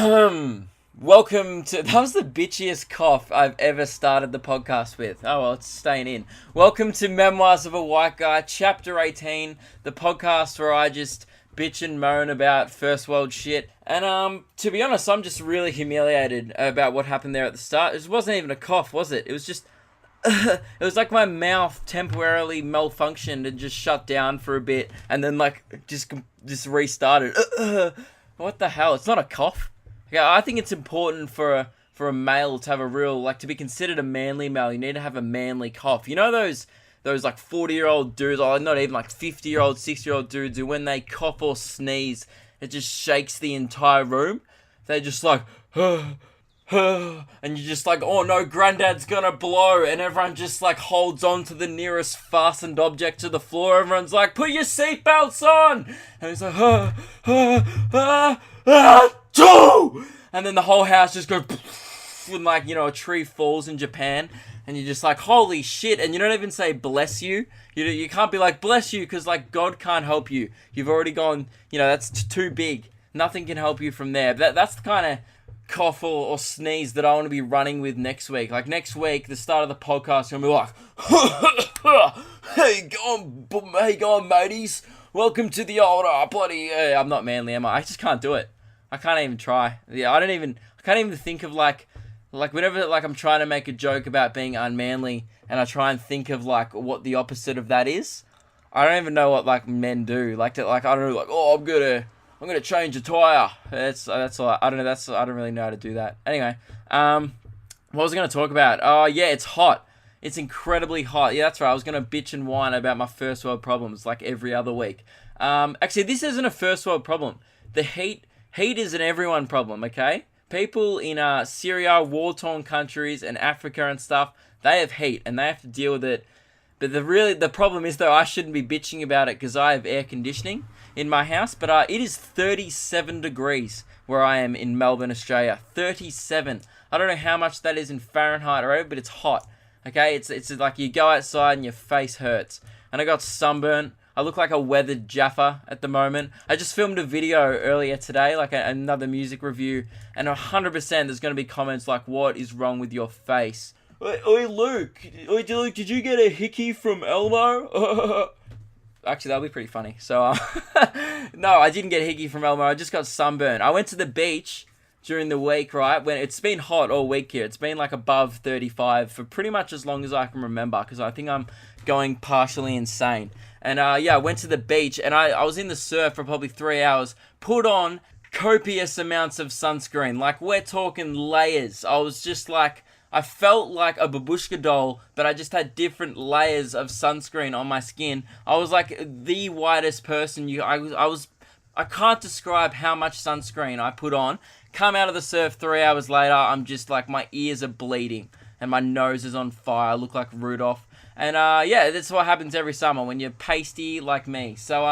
Welcome to... That was the bitchiest cough I've ever started the podcast with. Oh, well, it's staying in. Welcome to Memoirs of a White Guy, Chapter 18, the podcast where I just bitch and moan about first world shit. And, to be honest, I'm just really humiliated about what happened there at the start. It wasn't even a cough, was it? It was just... it was like my mouth temporarily malfunctioned and just shut down for a bit, and then, just restarted. What the hell? It's not a cough. Yeah, I think it's important for a male to have a real, to be considered a manly male, you need to have a manly cough. You know those 40-year-old dudes, or not even 50-year-old, 60-year-old dudes who when they cough or sneeze, it just shakes the entire room? They're just like, and you're just like, oh no, granddad's gonna blow, and everyone just holds on to the nearest fastened object to the floor. Everyone's like, put your seatbelts on! And he's like, and then the whole house just goes when a tree falls in Japan, and you're just like, holy shit. And you don't even say bless you. You can't be like bless you, because God can't help you. You've already gone, that's too big. Nothing can help you from there. That's the kind of cough or sneeze that I want to be running with next week. Next week, the start of the podcast, I'm going to be like, hey, go on, mateys. Welcome to the old, I'm not manly, am I? I just can't do it. I can't even try. Yeah, I can't even think of whenever I'm trying to make a joke about being unmanly, and I try and think of what the opposite of that is. I don't even know what men do. I don't know, oh, I'm gonna change a tire. That's all. I don't know. I don't really know how to do that. Anyway, what was I gonna talk about? Oh yeah, it's hot. It's incredibly hot. Yeah, that's right. I was gonna bitch and whine about my first world problems every other week. Actually, this isn't a first world problem. The heat is an everyone problem. Okay, people in Syria, war-torn countries, and Africa and stuff, they have heat and they have to deal with it. But the problem is though, I shouldn't be bitching about it because I have air conditioning in my house, but it is 37 degrees where I am in Melbourne, Australia. 37. I don't know how much that is in Fahrenheit or whatever, but it's hot. Okay, it's like you go outside and your face hurts. And I got sunburnt. I look like a weathered Jaffa at the moment. I just filmed a video earlier today, another music review, and 100% there's going to be comments like, what is wrong with your face? Oi, Luke, did you get a hickey from Elmo? Actually, that'll be pretty funny. So, no, I didn't get a hickey from Elmo. I just got sunburned. I went to the beach during the week, right? When it's been hot all week here. It's been above 35 for pretty much as long as I can remember, because I think I'm going partially insane. And I went to the beach, and I was in the surf for probably 3 hours, put on copious amounts of sunscreen. We're talking layers. I was just I felt like a babushka doll, but I just had different layers of sunscreen on my skin. I was the whitest person. I can't describe how much sunscreen I put on. Come out of the surf 3 hours later, I'm just my ears are bleeding and my nose is on fire. I look like Rudolph. And that's what happens every summer when you're pasty like me. So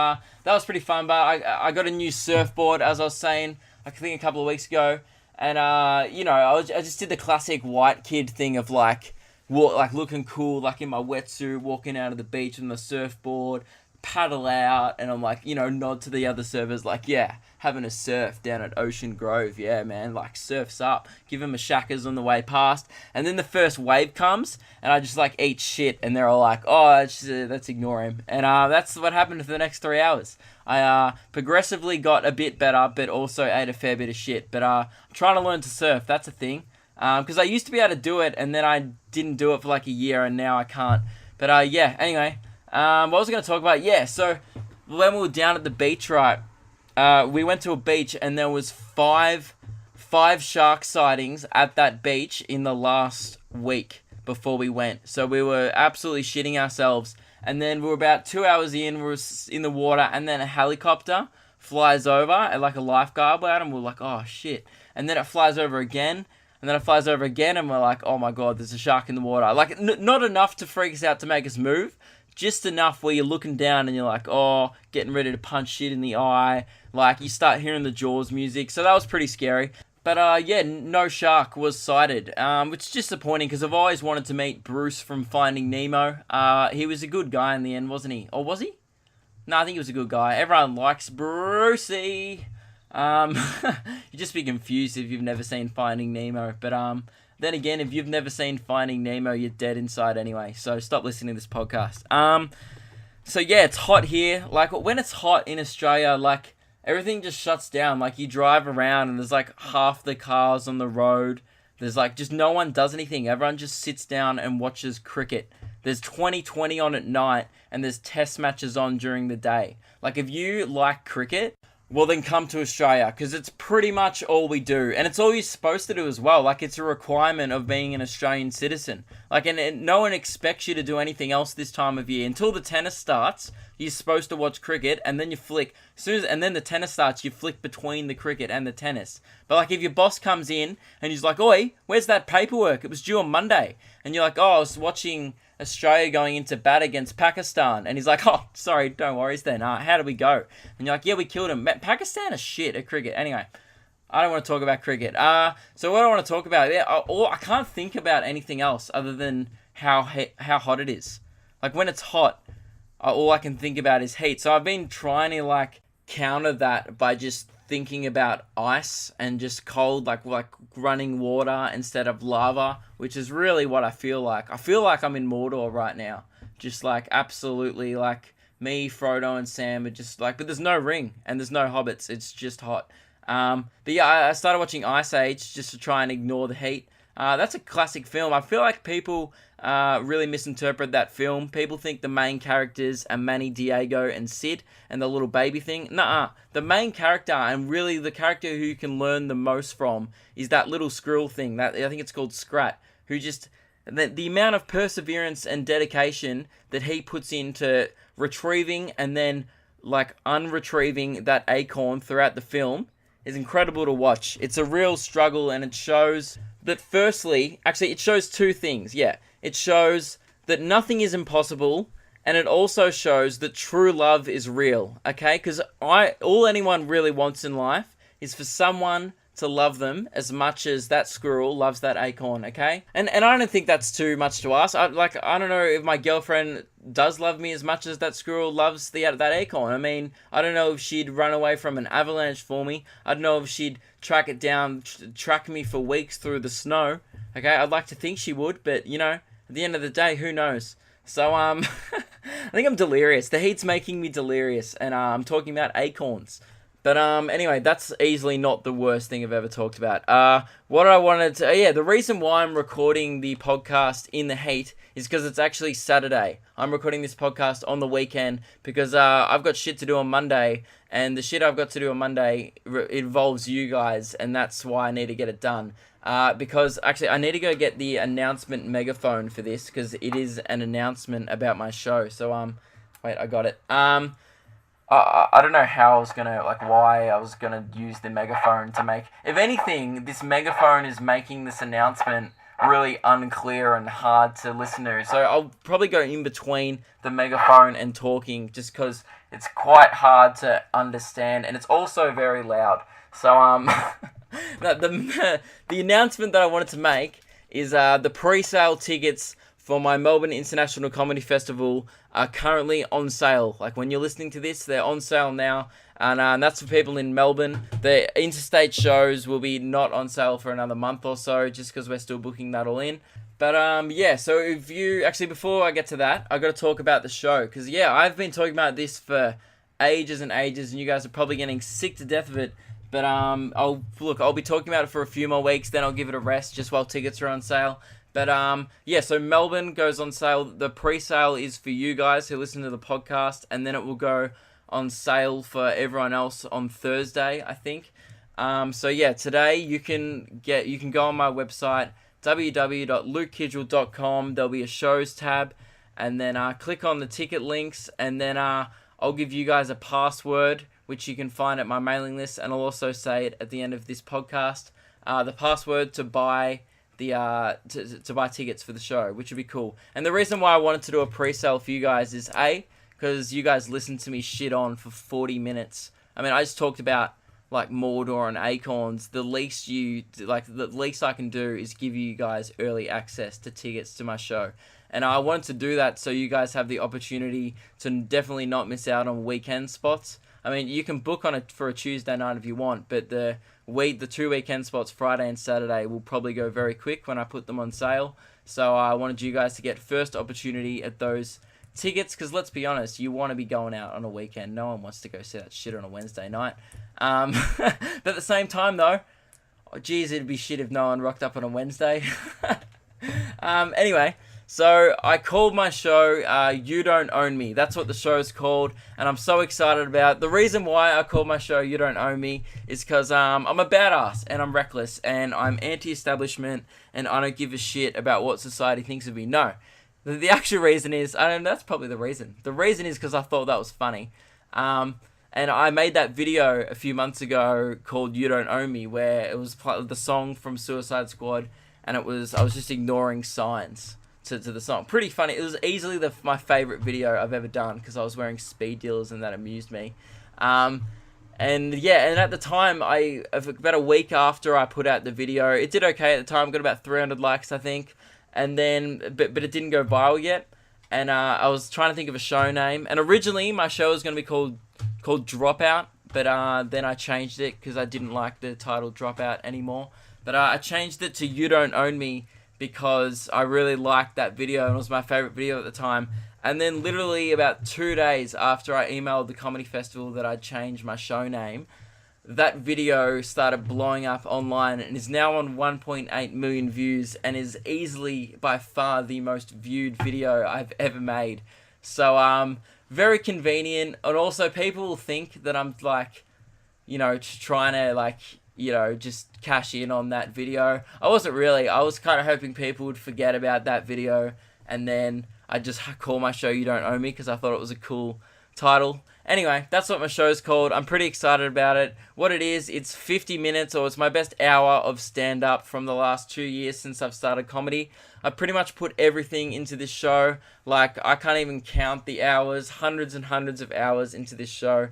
that was pretty fun. But I got a new surfboard, as I was saying, I think a couple of weeks ago. And, I just did the classic white kid thing of, looking cool, in my wetsuit, walking out of the beach on the surfboard, paddle out, and I'm nod to the other surfers, yeah, having a surf down at Ocean Grove, yeah, man, surfs up, give them a shackers on the way past, and then the first wave comes, and I just, eat shit, and they're all oh, let's ignore him, and, that's what happened for the next 3 hours. I, progressively got a bit better, but also ate a fair bit of shit, but, I'm trying to learn to surf, that's a thing, because I used to be able to do it, and then I didn't do it for, a year, and now I can't, but, anyway, what was I going to talk about? Yeah, so when we were down at the beach, right, we went to a beach and there was five shark sightings at that beach in the last week before we went. So we were absolutely shitting ourselves. And then we were about 2 hours in, we were in the water, and then a helicopter flies over, and a lifeguard out, and we're like, oh shit. And then it flies over again, and then it flies over again, and we're like, oh my god, there's a shark in the water. Not enough to freak us out to make us move, just enough where you're looking down and you're oh, getting ready to punch shit in the eye. You start hearing the Jaws music. So that was pretty scary. But, no shark was sighted. Which is disappointing because I've always wanted to meet Bruce from Finding Nemo. He was a good guy in the end, wasn't he? Or was he? No, I think he was a good guy. Everyone likes Brucey. You'd just be confused if you've never seen Finding Nemo. But then again, if you've never seen Finding Nemo, you're dead inside anyway. So stop listening to this podcast. So yeah, it's hot here. Like when it's hot in Australia, like everything just shuts down. Like you drive around and there's like half the cars on the road. There's like just no one does anything. Everyone just sits down and watches cricket. There's 2020 on at night and there's test matches on during the day. Like if you like cricket, well then come to Australia because it's pretty much all we do. And it's all you're supposed to do as well. Like it's a requirement of being an Australian citizen. Like and no one expects you to do anything else this time of year. Until the tennis starts, you're supposed to watch cricket and then you flick. And then the tennis starts, you flick between the cricket and the tennis. But like if your boss comes in and he's like, "Oi, where's that paperwork? It was due on Monday." And you're like, "Oh, I was watching Australia going into bat against Pakistan." And he's like, "Oh, sorry, don't worry then. How did we go?" And you're like, "Yeah, we killed him." Pakistan is shit at cricket. Anyway, I don't want to talk about cricket. So what I want to talk about, I can't think about anything else other than how hot it is. Like when it's hot, all I can think about is heat. So I've been trying to like counter that by just thinking about ice and just cold, like running water instead of lava, which is really what I feel like. I feel like I'm in Mordor right now, just like absolutely like me, Frodo, and Sam are just like, but there's no ring and there's no hobbits. It's just hot. But yeah, I started watching Ice Age just to try and ignore the heat. That's a classic film. I feel like people really misinterpret that film. People think the main characters are Manny, Diego, and Sid, and the little baby thing. Nuh-uh. The main character, and really the character who you can learn the most from, is that little squirrel thing. That I think it's called Scrat, who just... The amount of perseverance and dedication that he puts into retrieving and then, like, unretrieving that acorn throughout the film is incredible to watch. It's a real struggle, and it shows that firstly, actually it shows two things, yeah. It shows that nothing is impossible, and it also shows that true love is real, okay? Because all anyone really wants in life is for someone to love them as much as that squirrel loves that acorn, okay? And I don't think that's too much to ask. I don't know if my girlfriend does love me as much as that squirrel loves that acorn. I mean, I don't know if she'd run away from an avalanche for me. I don't know if she'd track it down, track me for weeks through the snow, okay? I'd like to think she would, but, you know, at the end of the day, who knows? So, I think I'm delirious. The heat's making me delirious, and I'm talking about acorns. But anyway, that's easily not the worst thing I've ever talked about. What I wanted to... the reason why I'm recording the podcast in the heat is because it's actually Saturday. I'm recording this podcast on the weekend because I've got shit to do on Monday, and the shit I've got to do on Monday involves you guys, and that's why I need to get it done. Because actually I need to go get the announcement megaphone for this because it is an announcement about my show. So wait, I got it. I don't know how I was gonna, why I was gonna use the megaphone to make... If anything, this megaphone is making this announcement really unclear and hard to listen to. So I'll probably go in between the megaphone and talking just because it's quite hard to understand and it's also very loud. So, the announcement that I wanted to make is the pre-sale tickets for my Melbourne International Comedy Festival are currently on sale. Like when you're listening to this, they're on sale now, and that's for people in Melbourne. The interstate shows will be not on sale for another month or so, just because we're still booking that all in. But yeah, so if you actually, before I get to that, I got to talk about the show because yeah, I've been talking about this for ages and ages, and you guys are probably getting sick to death of it. But I'll be talking about it for a few more weeks, then I'll give it a rest just while tickets are on sale. But yeah, so Melbourne goes on sale. The pre-sale is for you guys who listen to the podcast, and then it will go on sale for everyone else on Thursday, I think. So yeah, today you can go on my website www.lukekidgell.com. There'll be a shows tab, and then click on the ticket links, and then I'll give you guys a password which you can find at my mailing list, and I'll also say it at the end of this podcast. The password to buy to buy tickets for the show, which would be cool. And the reason why I wanted to do a pre-sale for you guys is because you guys listened to me shit on for 40 minutes. I mean, I just talked about like Mordor and acorns. The least I can do is give you guys early access to tickets to my show. And I wanted to do that so you guys have the opportunity to definitely not miss out on weekend spots. I mean, you can book on it for a Tuesday night if you want, but the 2 weekend spots, Friday and Saturday, will probably go very quick when I put them on sale. So I wanted you guys to get first opportunity at those tickets, because let's be honest, you want to be going out on a weekend. No one wants to go see that shit on a Wednesday night. But at the same time, though, geez, it'd be shit if no one rocked up on a Wednesday. Anyway, so I called my show You Don't Own Me. That's what the show's called, and I'm so excited about it. The reason why I called my show You Don't Own Me is because I'm a badass, and I'm reckless, and I'm anti-establishment, and I don't give a shit about what society thinks of me. No. The actual reason is, that's probably the reason. The reason is because I thought that was funny. And I made that video a few months ago called You Don't Own Me, where it was the song from Suicide Squad, and I was just ignoring signs to the song. Pretty funny. It was easily my favorite video I've ever done, because I was wearing speed dealers and that amused me. And at the time, about a week after I put out the video, it did okay at the time. Got about 300 likes, I think. And then, but it didn't go viral yet. And I was trying to think of a show name. And originally, my show was going to be called Dropout. But then I changed it because I didn't like the title Dropout anymore. But I changed it to You Don't Own Me because I really liked that video, and it was my favorite video at the time. And then literally about 2 days after I emailed the comedy festival that I'd changed my show name, that video started blowing up online and is now on 1.8 million views and is easily by far the most viewed video I've ever made. So very convenient, and also people think that I'm trying to just cash in on that video. I wasn't really. I was kind of hoping people would forget about that video, and then I just call my show You Don't Own Me because I thought it was a cool title. Anyway, that's what my show's called. I'm pretty excited about it. What it is, it's 50 minutes, or it's my best hour of stand-up from the last 2 years since I've started comedy. I pretty much put everything into this show. I can't even count the hours, hundreds and hundreds of hours into this show.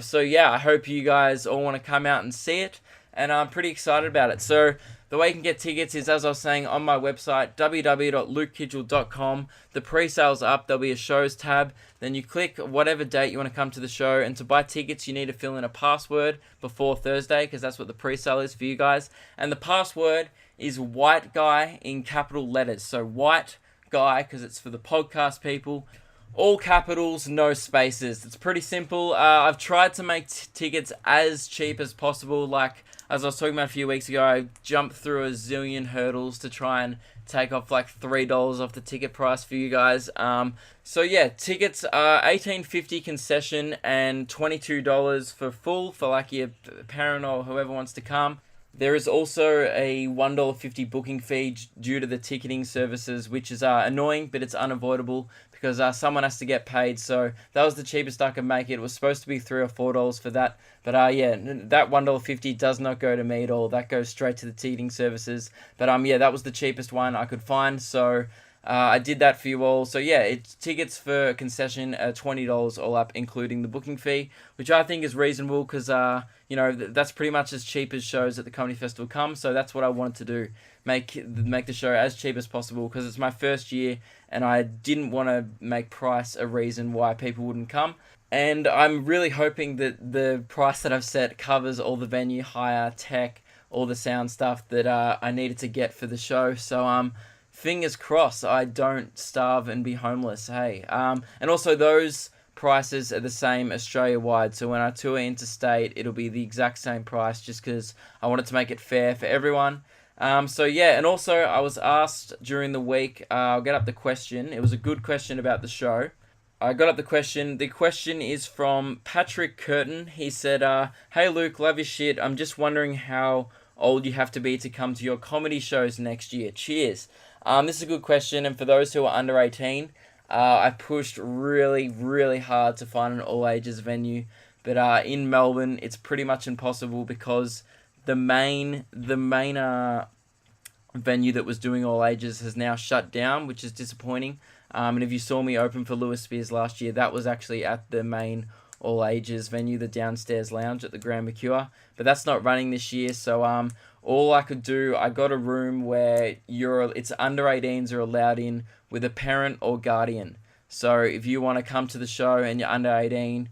So yeah, I hope you guys all want to come out and see it, and I'm pretty excited about it. So the way you can get tickets is, as I was saying, on my website, www.lukekidgell.com. The pre-sale's up. There'll be a shows tab. Then you click whatever date you want to come to the show. And to buy tickets, you need to fill in a password before Thursday, because that's what the pre-sale is for you guys. And the password is white guy in capital letters. So white guy, because it's for the podcast people. All capitals, no spaces. It's pretty simple. I've tried to make tickets as cheap as possible. As I was talking about a few weeks ago, I jumped through a zillion hurdles to try and take off $3 off the ticket price for you guys. So yeah, tickets are $18.50 concession and $22 for full for your parent or whoever wants to come. There is also a $1.50 booking fee due to the ticketing services, which is annoying, but it's unavoidable because someone has to get paid. So that was the cheapest I could make it. It was supposed to be $3 or $4 for that. But that $1.50 does not go to me at all. That goes straight to the ticketing services. But that was the cheapest one I could find. So I did that for you all. So yeah, it's tickets for concession $20 all up, including the booking fee, which I think is reasonable because that's pretty much as cheap as shows at the comedy festival come. So that's what I wanted to do, make the show as cheap as possible, because it's my first year and I didn't want to make price a reason why people wouldn't come. And I'm really hoping that the price that I've set covers all the venue hire, tech, all the sound stuff that I needed to get for the show. So fingers crossed I don't starve and be homeless. Hey, and also those prices are the same Australia-wide. So when I tour interstate, it'll be the exact same price, just because I wanted to make it fair for everyone. So yeah, and also I was asked during the week, I'll get up the question. It was a good question about the show. I got up the question. The question is from Patrick Curtin. He said, "Hey Luke, love your shit. I'm just wondering how old you have to be to come to your comedy shows next year. Cheers." This is a good question, and for those who are under 18, I pushed really, really hard to find an all-ages venue. But in Melbourne, it's pretty much impossible because the main venue that was doing all ages has now shut down, which is disappointing. And if you saw me open for Lewis Spears last year, that was actually at the main all ages venue, the downstairs lounge at the Grand Mercure. But that's not running this year, so all I could do, I got a room where it's under 18s are allowed in with a parent or guardian. So if you want to come to the show and you're under 18,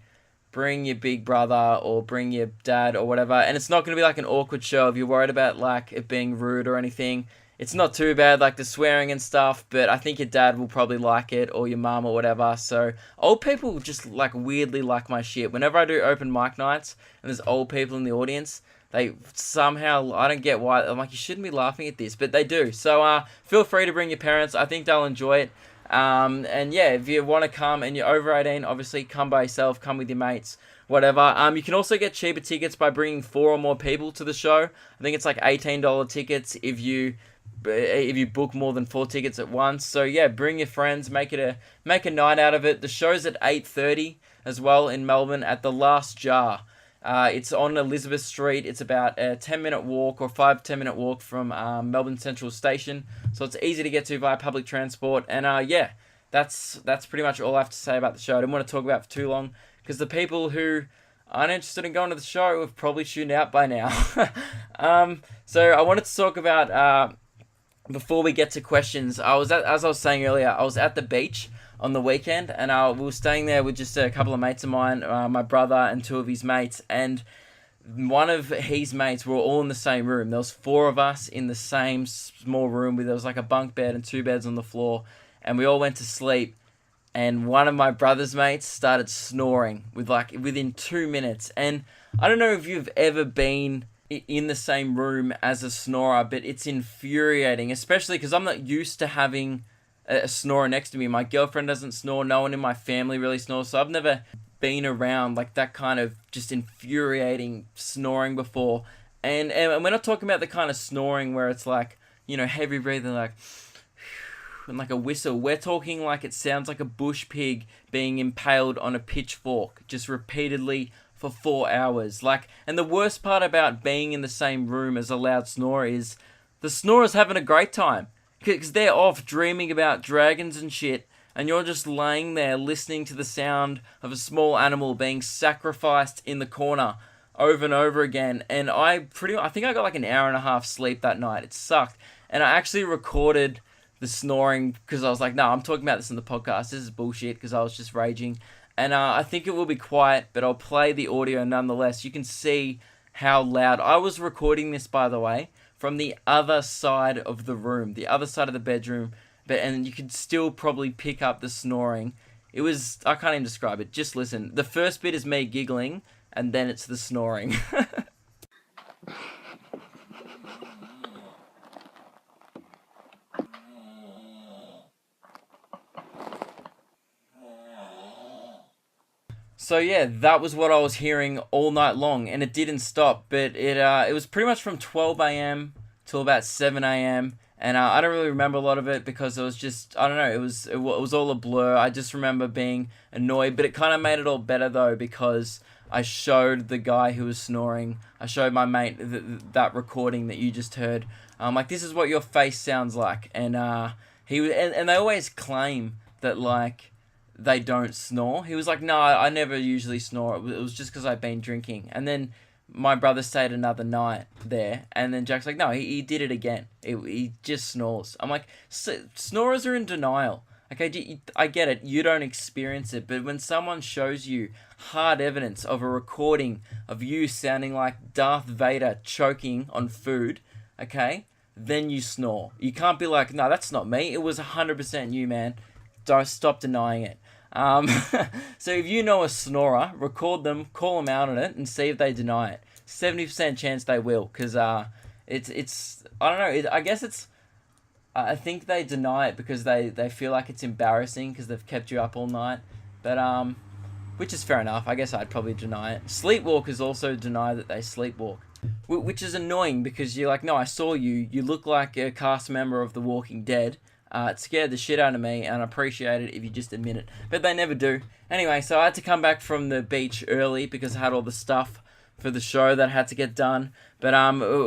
bring your big brother or bring your dad or whatever. And it's not going to be like an awkward show if you're worried about like it being rude or anything. It's not too bad, like the swearing and stuff, but I think your dad will probably like it, or your mum or whatever. So old people just like weirdly like my shit. Whenever I do open mic nights and there's old people in the audience, they somehow, I don't get why, I'm like, you shouldn't be laughing at this, but they do. So feel free to bring your parents. I think they'll enjoy it. And yeah, if you want to come and you're over 18, obviously come by yourself, come with your mates, whatever. You can also get cheaper tickets by bringing 4 or more people to the show. I think it's like $18 tickets if you book more than 4 tickets at once. So yeah, bring your friends, make a night out of it. The show's at 8:30 as well in Melbourne at the Last Jar. It's on Elizabeth Street. It's about a 10-minute walk or 5-10 minute walk from Melbourne Central Station. So it's easy to get to via public transport. And yeah, that's pretty much all I have to say about the show. I didn't want to talk about it for too long because the people who aren't interested in going to the show have probably tuned out by now. So I wanted to talk about, before we get to questions, as I was saying earlier, I was at the beach on the weekend, and we were staying there with just a couple of mates of mine, my brother and 2 of his mates, and one of his mates, we were all in the same room. There was 4 of us in the same small room, there was like a bunk bed and 2 beds on the floor, and we all went to sleep, and one of my brother's mates started snoring within 2 minutes, and I don't know if you've ever been in the same room as a snorer, but it's infuriating, especially because I'm not used to having a snorer next to me. My girlfriend doesn't snore, no one in my family really snores, so I've never been around like that kind of just infuriating snoring before. And we're not talking about the kind of snoring where it's like, you know, heavy breathing, like and like a whistle. We're talking like it sounds like a bush pig being impaled on a pitchfork, just repeatedly for 4 hours. And the worst part about being in the same room as a loud snorer is the snorer's having a great time because they're off dreaming about dragons and shit, and you're just laying there listening to the sound of a small animal being sacrificed in the corner over and over again. And I think I got like an hour and a half sleep that night. It sucked. And I actually recorded the snoring because I was like, no, I'm talking about this in the podcast. This is bullshit, because I was just raging. And I think it will be quiet, but I'll play the audio nonetheless. You can see how loud. I was recording this, by the way, from the other side of the room, the other side of the bedroom, and you could still probably pick up the snoring. It was, I can't even describe it. Just listen. The first bit is me giggling, and then it's the snoring. So yeah, that was what I was hearing all night long, and it didn't stop. But it was pretty much from 12 a.m. till about 7 a.m. And I don't really remember a lot of it because it was just, I don't know, it was all a blur. I just remember being annoyed, but it kind of made it all better though, because I showed the guy who was snoring, I showed my mate that recording that you just heard. Like, this is what your face sounds like, and and they always claim that like they don't snore. He was like, no, I never usually snore. It was just because I've been drinking. And then my brother stayed another night there, and then Jack's like, no, he did it again. He just snores. I'm like, snorers are in denial. Okay, I get it. You don't experience it, but when someone shows you hard evidence of a recording of you sounding like Darth Vader choking on food, okay, then you snore. You can't be like, no, that's not me. It was 100% you, man. Don't stop denying it. So if you know a snorer, record them, call them out on it, and see if they deny it. 70% chance they will, because it's I don't know. I guess it's. I think they deny it because they feel like it's embarrassing because they've kept you up all night. But which is fair enough. I guess I'd probably deny it. Sleepwalkers also deny that they sleepwalk, which is annoying because you're like, no, I saw you. You look like a cast member of The Walking Dead. It scared the shit out of me, and I appreciate it if you just admit it. But they never do. Anyway, so I had to come back from the beach early because I had all the stuff for the show that had to get done. But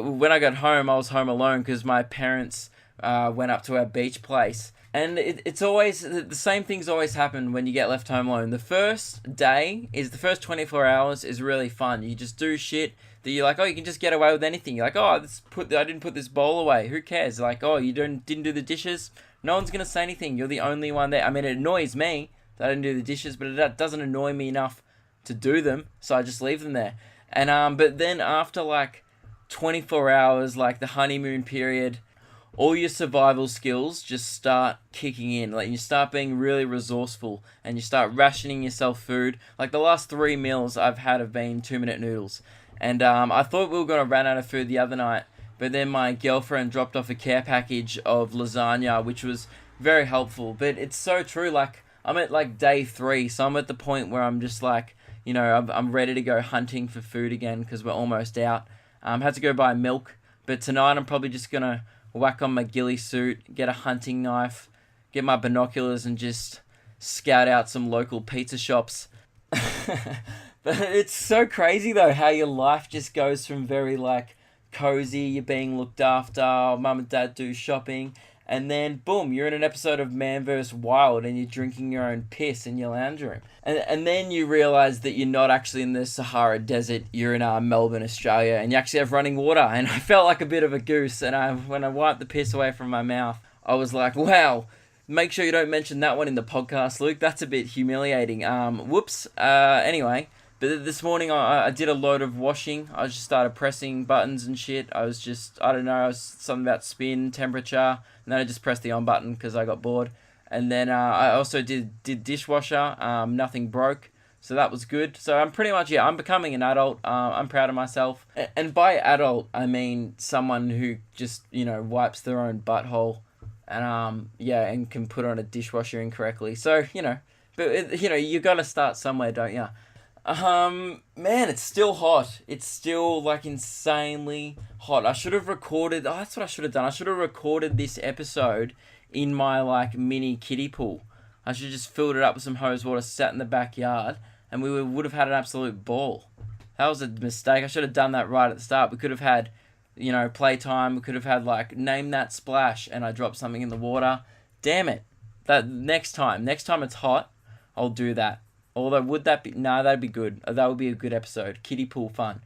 when I got home, I was home alone because my parents went up to our beach place. And it's always, the same things always happen when you get left home alone. The first 24 hours is really fun. You just do shit that you're like, oh, you can just get away with anything. You're like, oh, I didn't put this bowl away. Who cares? Like, oh, you didn't do the dishes. No one's going to say anything. You're the only one there. I mean, it annoys me that I didn't do the dishes, but it doesn't annoy me enough to do them, so I just leave them there. And but then after like 24 hours, like the honeymoon period, all your survival skills just start kicking in. Like you start being really resourceful and you start rationing yourself food. Like the last 3 meals I've had have been 2 minute noodles. And I thought we were going to run out of food the other night, but then my girlfriend dropped off a care package of lasagna, which was very helpful. But it's so true. Like I'm at like day 3, so I'm at the point where I'm just like, I'm ready to go hunting for food again because we're almost out. Had to go buy milk, but tonight I'm probably just gonna whack on my ghillie suit, get a hunting knife, get my binoculars, and just scout out some local pizza shops. But it's so crazy though how your life just goes from very like cozy, you're being looked after, mum and dad do shopping, and then boom, you're in an episode of Man vs. Wild and you're drinking your own piss in your lounge room. And then you realise that you're not actually in the Sahara Desert, you're in Melbourne, Australia, and you actually have running water. And I felt like a bit of a goose, and when I wiped the piss away from my mouth, I was like, wow, make sure you don't mention that one in the podcast, Luke. That's a bit humiliating. Whoops. Anyway, but this morning I did a load of washing. I just started pressing buttons and shit. I was something about spin, temperature, and then I just pressed the on button because I got bored. And then I also did dishwasher. Nothing broke, so that was good. So I'm pretty much, I'm becoming an adult. I'm proud of myself. And by adult, I mean someone who just, wipes their own butthole and can put on a dishwasher incorrectly. So, but you got to start somewhere, don't you? Man, it's still hot. It's still like insanely hot. I should have recorded. Oh, that's what I should have done. I should have recorded this episode in my like mini kiddie pool. I should have just filled it up with some hose water, sat in the backyard, and we would have had an absolute ball. That was a mistake. I should have done that right at the start. We could have had, playtime. We could have had like name that splash, and I dropped something in the water. Damn it! That next time it's hot, I'll do that. Although would that be? No, that'd be good. That would be a good episode. Kiddie pool fun.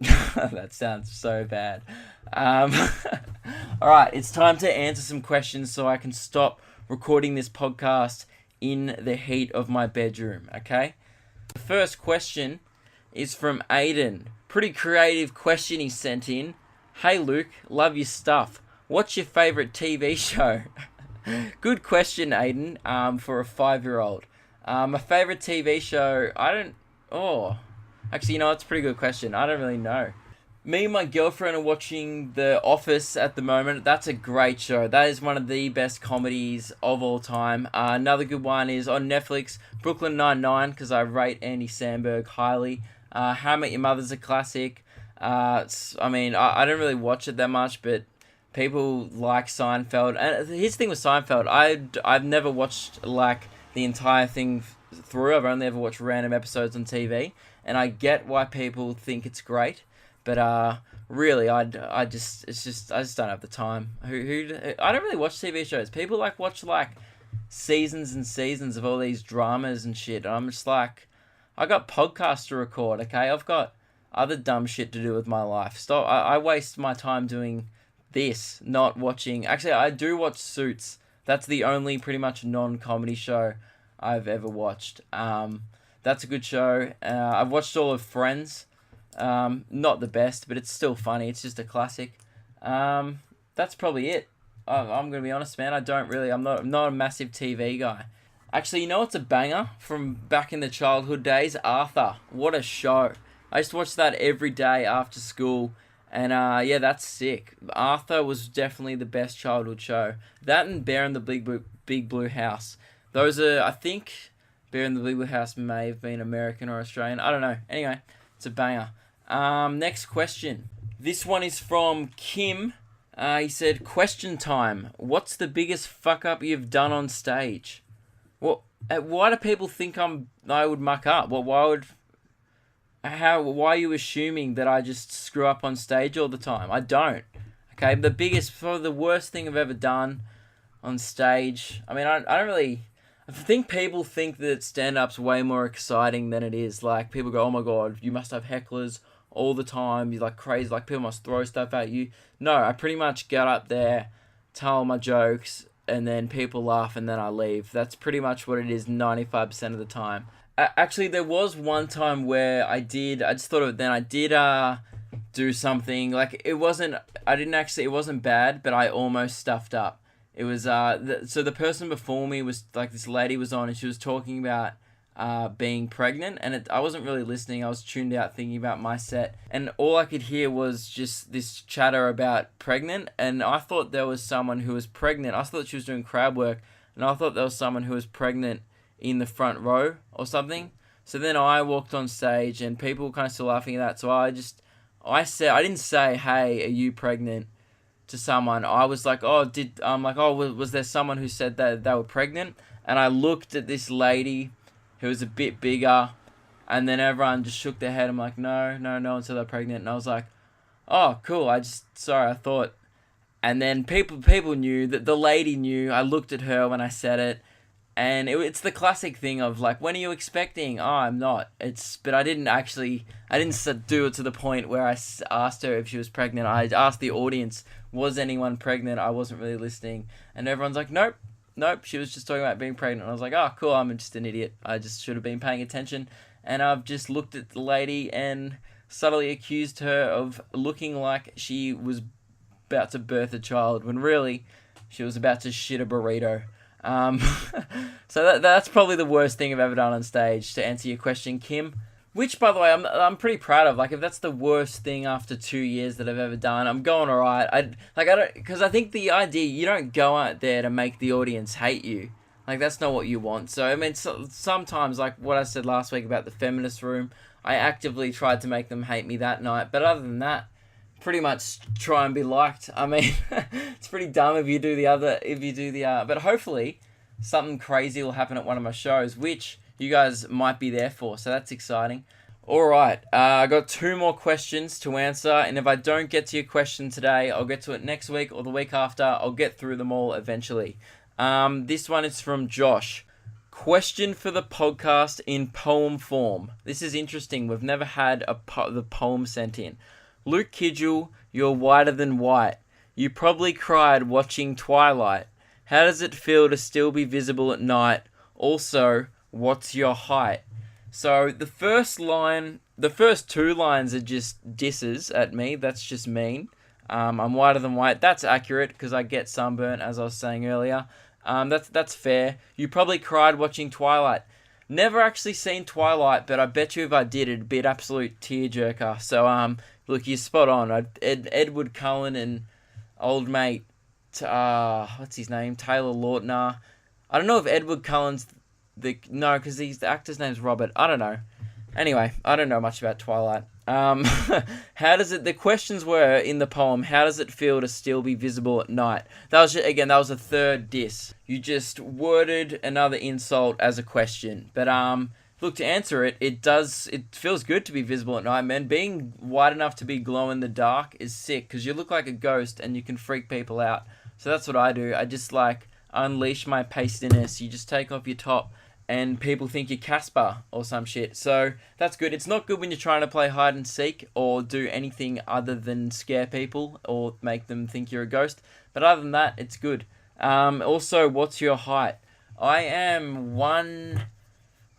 That sounds so bad. Alright, it's time to answer some questions so I can stop recording this podcast in the heat of my bedroom, okay? The first question is from Aiden. Pretty creative question he sent in. Hey Luke, love your stuff. What's your favourite TV show? Good question, Aiden, for a 5-year-old. My favourite TV show, actually, it's a pretty good question. I don't really know. Me and my girlfriend are watching The Office at the moment. That's a great show. That is one of the best comedies of all time. Another good one is on Netflix, Brooklyn Nine-Nine, because I rate Andy Samberg highly. How I Met Your Mother's a classic. I don't really watch it that much, but people like Seinfeld. And his thing with Seinfeld, I've never watched like the entire thing through. I've only ever watched random episodes on TV, and I get why people think it's great, but really, I just don't have the time. I don't really watch TV shows. People watch seasons and seasons of all these dramas and shit. And I'm just like, I got podcasts to record. Okay, I've got other dumb shit to do with my life. Stop. I waste my time doing this, not watching. Actually, I do watch Suits. That's the only pretty much non-comedy show I've ever watched. That's a good show. I've watched all of Friends. Not the best, but it's still funny. It's just a classic. That's probably it. I'm gonna be honest, man. I'm not a massive TV guy. Actually, what's a banger from back in the childhood days? Arthur. What a show. I used to watch that every day after school. And that's sick. Arthur was definitely the best childhood show. That and Bear in the Big Blue House. Those are, I think, Bear in the Big Blue House may have been American or Australian. I don't know. Anyway, it's a banger. Next question. This one is from Kim. He said, question time. What's the biggest fuck up you've done on stage? Why do people think I would muck up? Why are you assuming that I just screw up on stage all the time? I don't. Okay, probably the worst thing I've ever done on stage. I mean, I don't really. I think people think that stand-up's way more exciting than it is. Like, people go, oh my god, you must have hecklers all the time. You're crazy. People must throw stuff at you. No, I pretty much get up there, tell my jokes, and then people laugh, and then I leave. That's pretty much what it is 95% of the time. Actually, there was one time where I just thought of it then. I did do something like I didn't actually. It wasn't bad, but I almost stuffed up. It was so the person before me was like this lady was on and she was talking about being pregnant, and I wasn't really listening. I was tuned out thinking about my set, and all I could hear was just this chatter about pregnant, and I thought there was someone who was pregnant. I thought she was doing crowd work, and I thought there was someone who was pregnant in the front row or something. So then I walked on stage and people were kind of still laughing at that. So I didn't say, "Hey, are you pregnant?" to someone. I was like, was there someone who said that they were pregnant? And I looked at this lady who was a bit bigger, and then everyone just shook their head. I'm like, no one said they're pregnant. And I was like, oh, cool. Sorry, I thought. And then people knew that the lady knew. I looked at her when I said it. And it's the classic thing of like, when are you expecting? Oh, I'm not. But I didn't do it to the point where I asked her if she was pregnant. I asked the audience, was anyone pregnant? I wasn't really listening. And everyone's like, nope. She was just talking about being pregnant. And I was like, oh, cool. I'm just an idiot. I just should have been paying attention. And I've just looked at the lady and subtly accused her of looking like she was about to birth a child when really she was about to shit a burrito. So that's probably the worst thing I've ever done on stage, to answer your question, Kim. Which, by the way, I'm pretty proud of. Like, if that's the worst thing after 2 years that I've ever done, I'm going alright. Because I think the idea, you don't go out there to make the audience hate you. Like, that's not what you want. So, I mean, sometimes, like what I said last week about the feminist room, I actively tried to make them hate me that night. But other than that, pretty much try and be liked. I mean, it's pretty dumb if you do but hopefully something crazy will happen at one of my shows, which you guys might be there for, so that's exciting. Alright, I got 2 more questions to answer, and if I don't get to your question today, I'll get to it next week or the week after. I'll get through them all eventually. This one is from Josh. Question for the podcast in poem form. This is interesting. We've never had the poem sent in. Luke Kidgell, you're whiter than white. You probably cried watching Twilight. How does it feel to still be visible at night? Also, what's your height? So the first 2 lines are just disses at me. That's just mean. I'm whiter than white. That's accurate because I get sunburnt, as I was saying earlier. That's fair. You probably cried watching Twilight. Never actually seen Twilight, but I bet you if I did, it'd be an absolute tearjerker. So, look, you're spot on. Edward Cullen and old mate, what's his name? Taylor Lautner. I don't know if Edward Cullen's because the actor's name's Robert. I don't know. Anyway, I don't know much about Twilight. The questions were in the poem, how does it feel to still be visible at night? That was a third diss. You just worded another insult as a question. But, look, to answer it, it feels good to be visible at night, man. Being white enough to be glow in the dark is sick, because you look like a ghost and you can freak people out. So that's what I do. I just, unleash my pastiness. You just take off your top and people think you're Casper or some shit. So that's good. It's not good when you're trying to play hide and seek or do anything other than scare people or make them think you're a ghost. But other than that, it's good. Also, what's your height? I am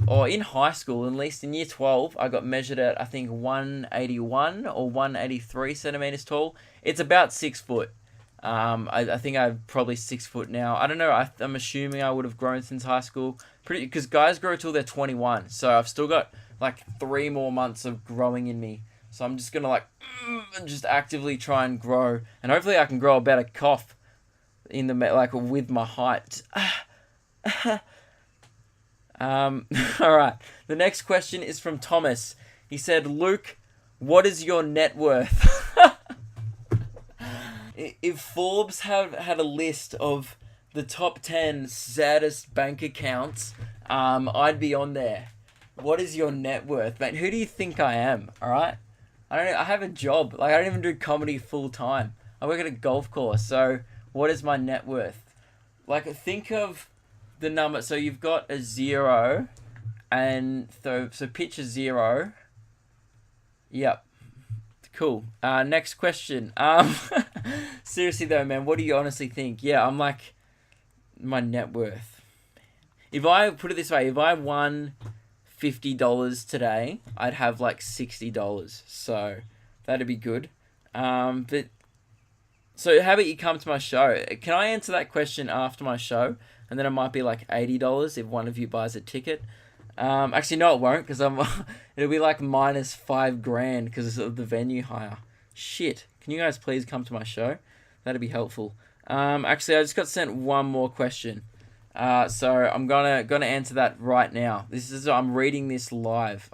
in high school, at least in year 12, I got measured at, I think, 181 or 183 centimeters tall. It's about 6 foot. I think I'm probably 6 foot now. I don't know. I'm assuming I would have grown since high school. Because guys grow till they're 21. So I've still got 3 more months of growing in me. So I'm just gonna just actively try and grow, and hopefully I can grow a better cough in the with my height. All right. The next question is from Thomas. He said, "Luke, what is your net worth?" If Forbes had a list of the top 10 saddest bank accounts, I'd be on there. What is your net worth, mate? Who do you think I am? All right, I have a job. I don't even do comedy full time. I work at a golf course. So what is my net worth? Think of the number. So you've got a 0, and so pitch a 0. Yep. Cool. Next question. Seriously though, man, what do you honestly think? Yeah, I'm my net worth. If I put it this way, if I won $50 today, I'd have like $60. So that'd be good. But so how about you come to my show? Can I answer that question after my show? And then it might be like $80 if one of you buys a ticket. Actually, no, it won't, because it'll be like minus $5,000 because of the venue hire. Shit. Can you guys please come to my show? That'd be helpful. Actually, I just got sent one more question. So I'm gonna answer that right now. I'm reading this live.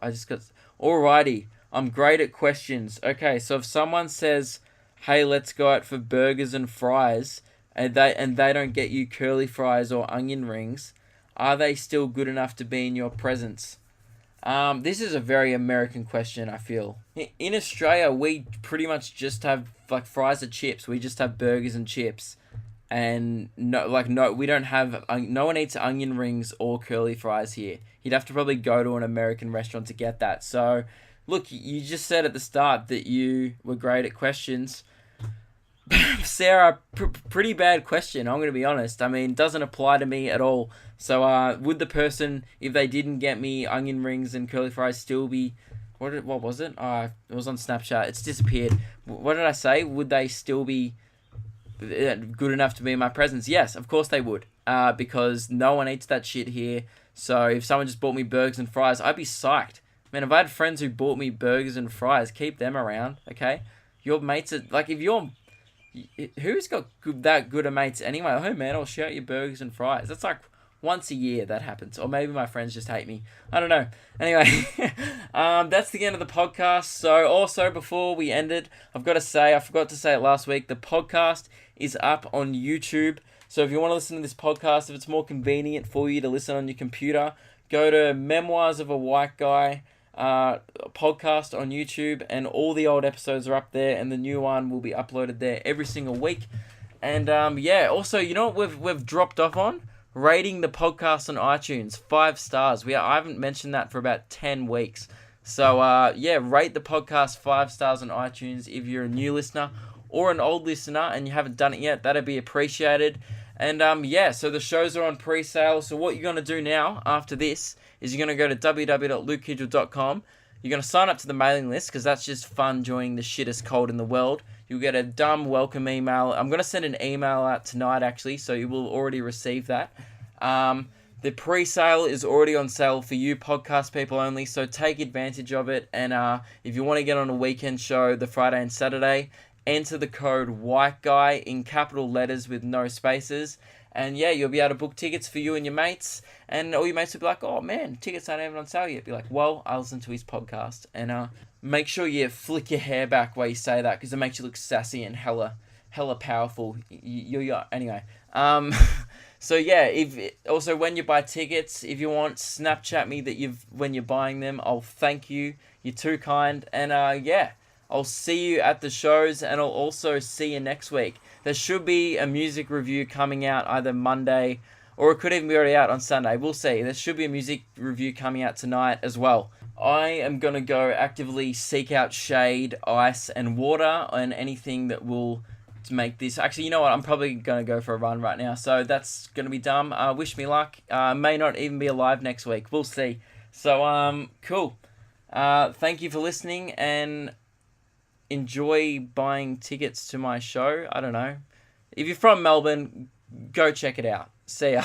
Alrighty. I'm great at questions. Okay, so if someone says, "Hey, let's go out for burgers and fries," and they don't get you curly fries or onion rings, are they still good enough to be in your presence? This is a very American question, I feel. In Australia, we pretty much just have like fries or chips. We just have burgers and chips. And we don't have, no one eats onion rings or curly fries here. You'd have to probably go to an American restaurant to get that. So, look, you just said at the start that you were great at questions. Sarah, pretty bad question, I'm going to be honest. I mean, doesn't apply to me at all. So, would the person, if they didn't get me onion rings and curly fries, still be... What was it? It was on Snapchat. It's disappeared. What did I say? Would they still be good enough to be in my presence? Yes, of course they would. Because no one eats that shit here. So if someone just bought me burgers and fries, I'd be psyched. Man, if I had friends who bought me burgers and fries, keep them around, okay? Your mates are... Like, if you're... Who's got that good of mates anyway? Oh, man, I'll shout you burgers and fries. That's like once a year that happens. Or maybe my friends just hate me. I don't know. Anyway, that's the end of the podcast. So also, before we ended, I've got to say, I forgot to say it last week, the podcast is up on YouTube. So if you want to listen to this podcast, if it's more convenient for you to listen on your computer, go to Memoirs of a White Guy podcast on YouTube, and all the old episodes are up there, and the new one will be uploaded there every single week. And also, you know what we've dropped off on? Rating the podcast on iTunes 5 stars. I haven't mentioned that for about 10 weeks. So rate the podcast 5 stars on iTunes if you're a new listener or an old listener and you haven't done it yet. That'd be appreciated. And so the shows are on pre-sale. So what you're going to do now after this is you're going to go to www.lukekidgell.com. You're going to sign up to the mailing list, because that's just fun joining the shittest cult in the world. You'll get a dumb welcome email. I'm going to send an email out tonight, actually, so you will already receive that. The pre-sale is already on sale for you podcast people only, so take advantage of it. And if you want to get on a weekend show, the Friday and Saturday, enter the code WHITEGUY in capital letters with no spaces. And you'll be able to book tickets for you and your mates. And all your mates will be like, "Oh man, tickets aren't even on sale yet." Be like, "Well, I listened to his podcast." And make sure you flick your hair back while you say that, because it makes you look sassy and hella powerful. Anyway. So if when you buy tickets, if you want, Snapchat me when you're buying them. I'll thank you. You're too kind. And I'll see you at the shows, and I'll also see you next week. There should be a music review coming out either Monday, or it could even be already out on Sunday. We'll see. There should be a music review coming out tonight as well. I am going to go actively seek out shade, ice, and water, and anything that will make this... Actually, you know what? I'm probably going to go for a run right now. So that's going to be dumb. Wish me luck. May not even be alive next week. We'll see. So, cool. Thank you for listening, and enjoy buying tickets to my show. I don't know. If you're from Melbourne, go check it out. See ya.